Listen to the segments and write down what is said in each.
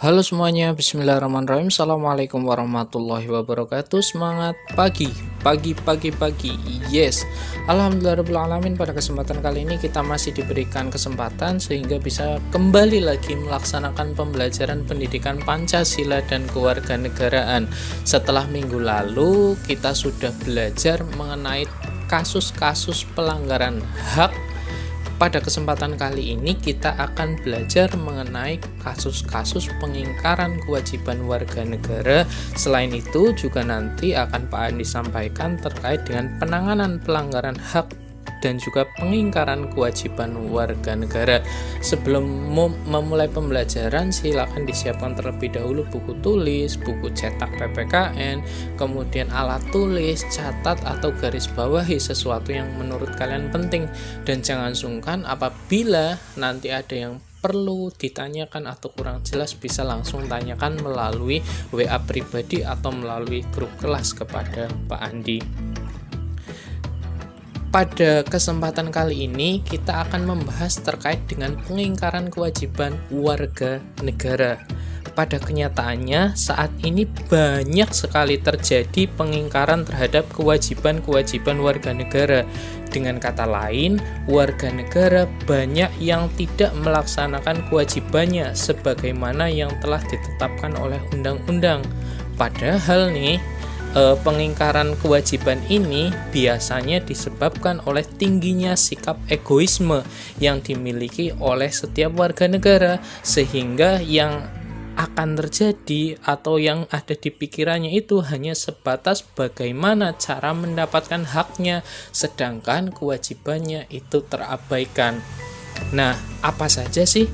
Halo semuanya, bismillahirrahmanirrahim. Assalamualaikum warahmatullahi wabarakatuh. Semangat pagi. Yes, alhamdulillahirrahmanirrahim. Pada kesempatan kali ini kita masih diberikan kesempatan sehingga bisa kembali lagi melaksanakan pembelajaran pendidikan Pancasila dan kewarganegaraan. Setelah minggu lalu kita sudah belajar mengenai kasus-kasus pelanggaran hak. Pada kesempatan kali ini kita akan belajar mengenai kasus-kasus pengingkaran kewajiban warga negara. Selain itu juga nanti akan Pak Andi sampaikan terkait dengan penanganan pelanggaran hak dan juga pengingkaran kewajiban warga negara. Sebelum memulai pembelajaran, silakan disiapkan terlebih dahulu buku tulis, buku cetak PPKN, kemudian alat tulis, catat atau garis bawahi sesuatu yang menurut kalian penting, dan jangan sungkan apabila nanti ada yang perlu ditanyakan atau kurang jelas bisa langsung tanyakan melalui WA pribadi atau melalui grup kelas kepada Pak Andi. Pada kesempatan kali ini kita akan membahas terkait dengan pengingkaran kewajiban warga negara. Pada kenyataannya saat ini banyak sekali terjadi pengingkaran terhadap kewajiban-kewajiban warga negara. Dengan kata lain, warga negara banyak yang tidak melaksanakan kewajibannya sebagaimana yang telah ditetapkan oleh undang-undang. Padahal nih, pengingkaran kewajiban ini biasanya disebabkan oleh tingginya sikap egoisme yang dimiliki oleh setiap warga negara, sehingga yang akan terjadi atau yang ada di pikirannya itu hanya sebatas bagaimana cara mendapatkan haknya, sedangkan kewajibannya itu terabaikan. Nah, apa saja sih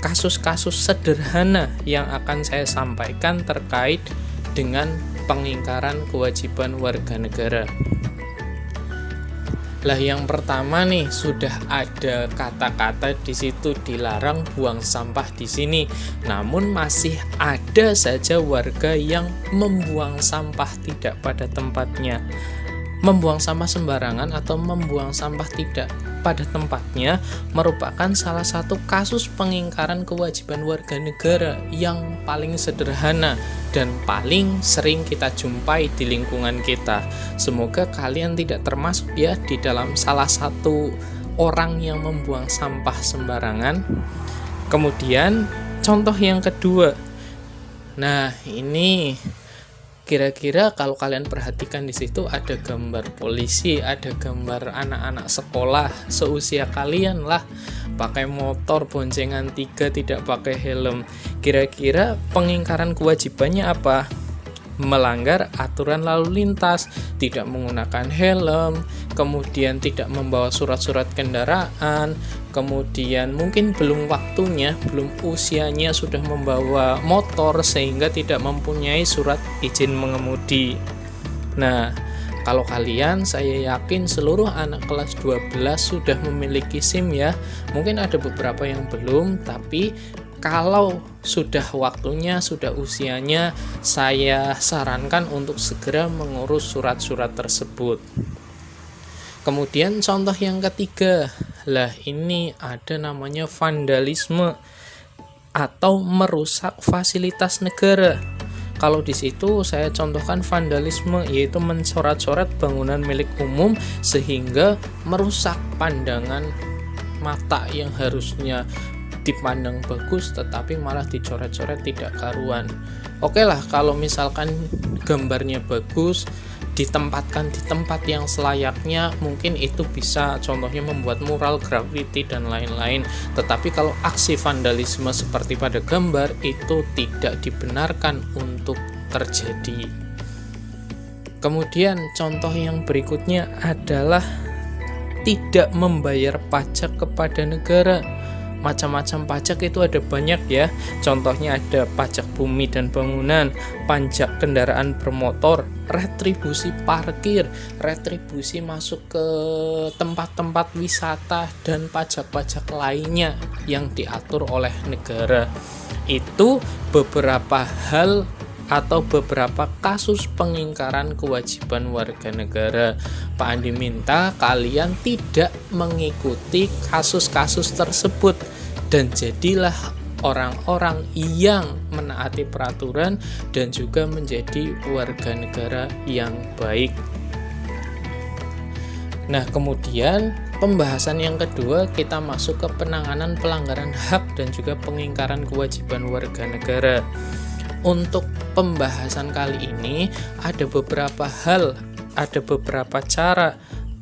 kasus-kasus sederhana yang akan saya sampaikan terkait dengan pengingkaran kewajiban warga negara? Lah, yang pertama nih, sudah ada kata-kata di situ dilarang buang sampah di sini. Namun masih ada saja warga yang membuang sampah tidak pada tempatnya. Membuang sampah sembarangan atau membuang sampah tidak pada tempatnya merupakan salah satu kasus pengingkaran kewajiban warga negara yang paling sederhana dan paling sering kita jumpai di lingkungan kita. Semoga kalian tidak termasuk ya di dalam salah satu orang yang membuang sampah sembarangan. Kemudian contoh yang kedua. Nah, ini kira-kira kalau kalian perhatikan di situ ada gambar polisi, ada gambar anak-anak sekolah seusia kalian lah, pakai motor boncengan 3 tidak pakai helm. Kira-kira pengingkaran kewajibannya apa? Melanggar aturan lalu lintas, tidak menggunakan helm, kemudian tidak membawa surat-surat kendaraan, kemudian mungkin belum waktunya, belum usianya sudah membawa motor sehingga tidak mempunyai surat izin mengemudi. Nah, kalau kalian, saya yakin seluruh anak kelas 12 sudah memiliki SIM ya. Mungkin ada beberapa yang belum, tapi kalau sudah waktunya, sudah usianya, saya sarankan untuk segera mengurus surat-surat tersebut. Kemudian contoh yang ketiga, lah ini ada namanya vandalisme atau merusak fasilitas negara. Kalau di situ saya contohkan vandalisme, yaitu mencoret-coret bangunan milik umum sehingga merusak pandangan mata yang harusnya dipandang bagus tetapi malah dicoret-coret tidak karuan. Oke lah, kalau misalkan gambarnya bagus, ditempatkan di tempat yang selayaknya, mungkin itu bisa contohnya membuat mural, graffiti dan lain-lain. Tetapi kalau aksi vandalisme seperti pada gambar itu tidak dibenarkan untuk terjadi. Kemudian contoh yang berikutnya adalah tidak membayar pajak kepada negara. Macam-macam pajak itu ada banyak ya. Contohnya ada pajak bumi dan bangunan, pajak kendaraan bermotor, retribusi parkir, retribusi masuk ke tempat-tempat wisata, dan pajak-pajak lainnya yang diatur oleh negara. Itu beberapa hal atau beberapa kasus pengingkaran kewajiban warga negara. Pak Andi minta kalian tidak mengikuti kasus-kasus tersebut dan jadilah orang-orang yang menaati peraturan dan juga menjadi warga negara yang baik. Nah, kemudian pembahasan yang kedua, kita masuk ke penanganan pelanggaran hak dan juga pengingkaran kewajiban warga negara. Untuk pembahasan kali ini ada beberapa hal, ada beberapa cara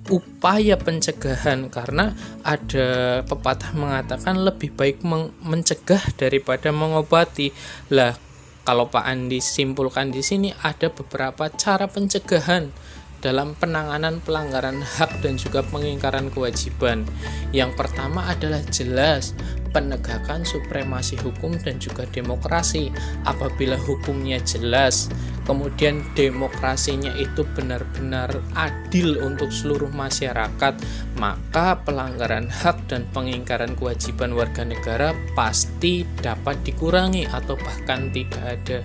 upaya pencegahan, karena ada pepatah mengatakan lebih baik mencegah daripada mengobati. Lah, kalau Pak Andi simpulkan di sini ada beberapa cara pencegahan dalam penanganan pelanggaran hak dan juga pengingkaran kewajiban. Yang pertama adalah jelas penegakan supremasi hukum dan juga demokrasi. Apabila hukumnya jelas, kemudian demokrasinya itu benar-benar adil untuk seluruh masyarakat, maka pelanggaran hak dan pengingkaran kewajiban warga negara pasti dapat dikurangi atau bahkan tidak ada.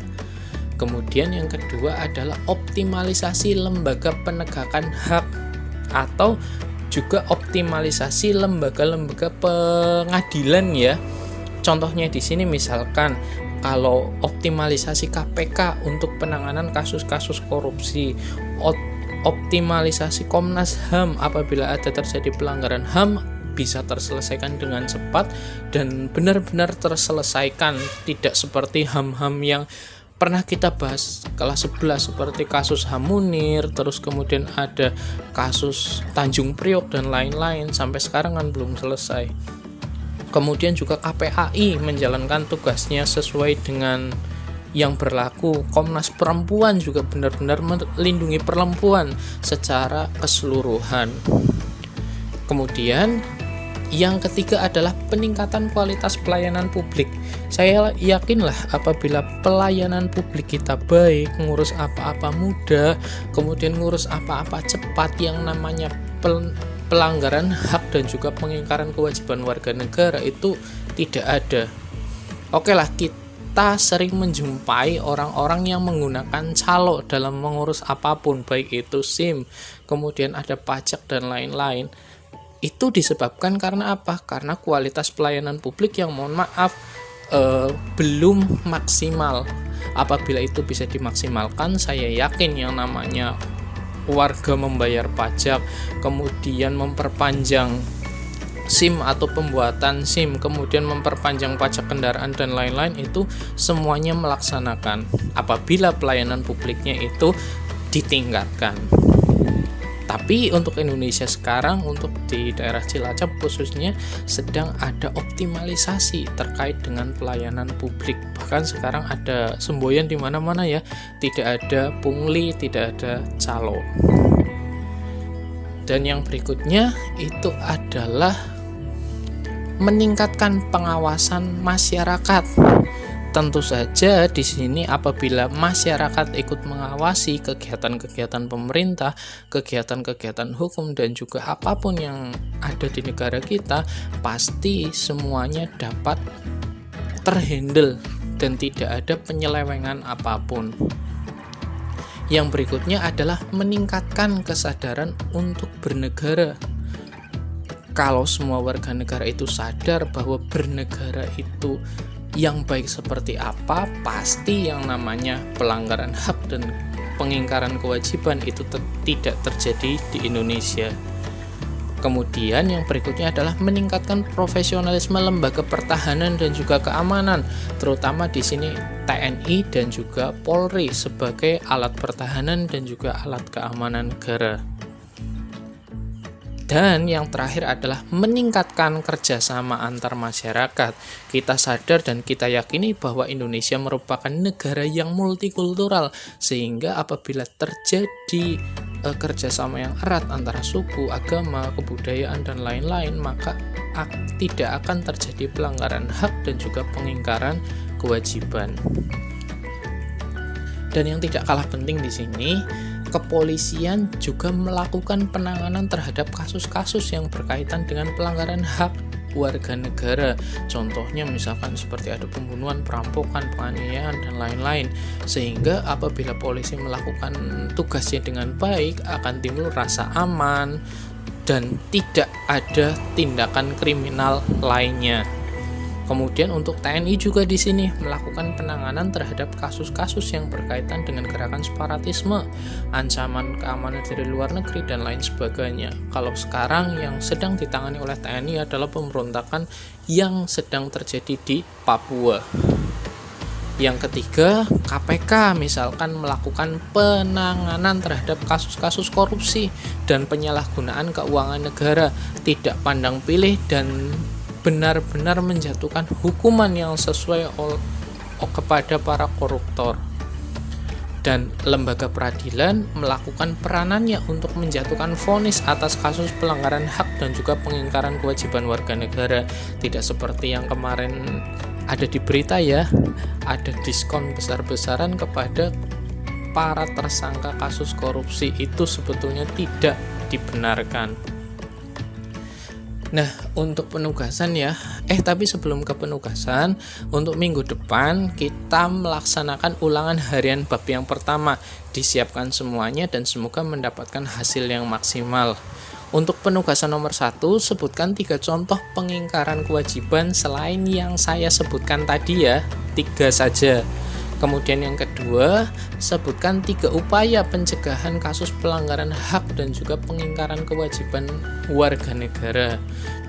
Kemudian yang kedua adalah optimalisasi lembaga penegakan hak atau juga optimalisasi lembaga-lembaga pengadilan ya. Contohnya di sini misalkan kalau optimalisasi KPK untuk penanganan kasus-kasus korupsi, optimalisasi Komnas HAM apabila ada terjadi pelanggaran HAM bisa terselesaikan dengan cepat dan benar-benar terselesaikan, tidak seperti HAM-HAM yang pernah kita bahas kelas 11 seperti kasus HAM Munir, terus kemudian ada kasus Tanjung Priok dan lain-lain, sampai sekarang kan belum selesai. Kemudian juga KPAI menjalankan tugasnya sesuai dengan yang berlaku. Komnas Perempuan juga benar-benar melindungi perempuan secara keseluruhan. Kemudian yang ketiga adalah peningkatan kualitas pelayanan publik. Saya yakinlah apabila pelayanan publik kita baik, ngurus apa-apa mudah, kemudian ngurus apa-apa cepat, yang namanya pelanggaran hak dan juga pengingkaran kewajiban warga negara itu tidak ada. Oke lah, kita sering menjumpai orang-orang yang menggunakan calo dalam mengurus apapun, baik itu SIM, kemudian ada pajak dan lain-lain. Itu disebabkan karena apa? Karena kualitas pelayanan publik yang mohon maaf belum maksimal. Apabila itu bisa dimaksimalkan, saya yakin yang namanya warga membayar pajak, kemudian memperpanjang SIM atau pembuatan SIM, kemudian memperpanjang pajak kendaraan dan lain-lain, itu semuanya melaksanakan apabila pelayanan publiknya itu ditingkatkan. Tapi untuk Indonesia sekarang, untuk di daerah Cilacap khususnya, sedang ada optimalisasi terkait dengan pelayanan publik. Bahkan sekarang ada semboyan di mana-mana ya, tidak ada pungli, tidak ada calo. Dan yang berikutnya itu adalah meningkatkan pengawasan masyarakat. Tentu saja di sini apabila masyarakat ikut mengawasi kegiatan-kegiatan pemerintah, kegiatan-kegiatan hukum dan juga apapun yang ada di negara kita, pasti semuanya dapat terhandle dan tidak ada penyelewengan apapun. Yang berikutnya adalah meningkatkan kesadaran untuk bernegara. Kalau semua warga negara itu sadar bahwa bernegara itu yang baik seperti apa, pasti yang namanya pelanggaran hak dan pengingkaran kewajiban itu tidak terjadi di Indonesia. Kemudian yang berikutnya adalah meningkatkan profesionalisme lembaga pertahanan dan juga keamanan, terutama di sini TNI dan juga Polri sebagai alat pertahanan dan juga alat keamanan negara. Dan yang terakhir adalah meningkatkan kerjasama antar masyarakat. Kita sadar dan kita yakini bahwa Indonesia merupakan negara yang multikultural, sehingga apabila terjadi kerjasama yang erat antara suku, agama, kebudayaan, dan lain-lain, maka tidak akan terjadi pelanggaran hak dan juga pengingkaran kewajiban. Dan yang tidak kalah penting di sini, kepolisian juga melakukan penanganan terhadap kasus-kasus yang berkaitan dengan pelanggaran hak warga negara. Contohnya misalkan seperti ada pembunuhan, perampokan, penganiayaan, dan lain-lain. Sehingga apabila polisi melakukan tugasnya dengan baik, akan timbul rasa aman dan tidak ada tindakan kriminal lainnya. Kemudian untuk TNI juga di sini melakukan penanganan terhadap kasus-kasus yang berkaitan dengan gerakan separatisme, ancaman keamanan dari luar negeri dan lain sebagainya. Kalau sekarang yang sedang ditangani oleh TNI adalah pemberontakan yang sedang terjadi di Papua. Yang ketiga, KPK misalkan melakukan penanganan terhadap kasus-kasus korupsi dan penyalahgunaan keuangan negara, tidak pandang pilih dan benar-benar menjatuhkan hukuman yang sesuai kepada para koruptor. Dan lembaga peradilan melakukan peranannya untuk menjatuhkan vonis atas kasus pelanggaran hak dan juga pengingkaran kewajiban warga negara. Tidak seperti yang kemarin ada di berita ya, ada diskon besar-besaran kepada para tersangka kasus korupsi. Itu sebetulnya tidak dibenarkan. Nah, untuk penugasan ya, tapi sebelum ke penugasan, untuk minggu depan kita melaksanakan ulangan harian bab yang pertama. Disiapkan semuanya dan semoga mendapatkan hasil yang maksimal. Untuk penugasan nomor 1, sebutkan 3 contoh pengingkaran kewajiban selain yang saya sebutkan tadi ya, 3 saja. Kemudian yang kedua, sebutkan 3 upaya pencegahan kasus pelanggaran hak dan juga pengingkaran kewajiban warga negara.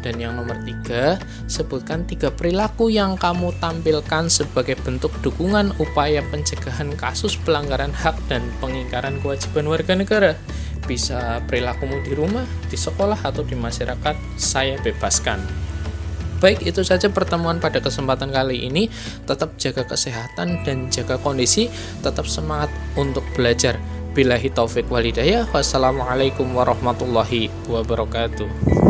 Dan yang nomor 3, sebutkan 3 perilaku yang kamu tampilkan sebagai bentuk dukungan upaya pencegahan kasus pelanggaran hak dan pengingkaran kewajiban warga negara. Bisa perilakumu di rumah, di sekolah, atau di masyarakat, saya bebaskan. Baik, itu saja pertemuan pada kesempatan kali ini. Tetap jaga kesehatan dan jaga kondisi, tetap semangat untuk belajar. Billahi taufik wal hidayah. Wassalamualaikum warahmatullahi wabarakatuh.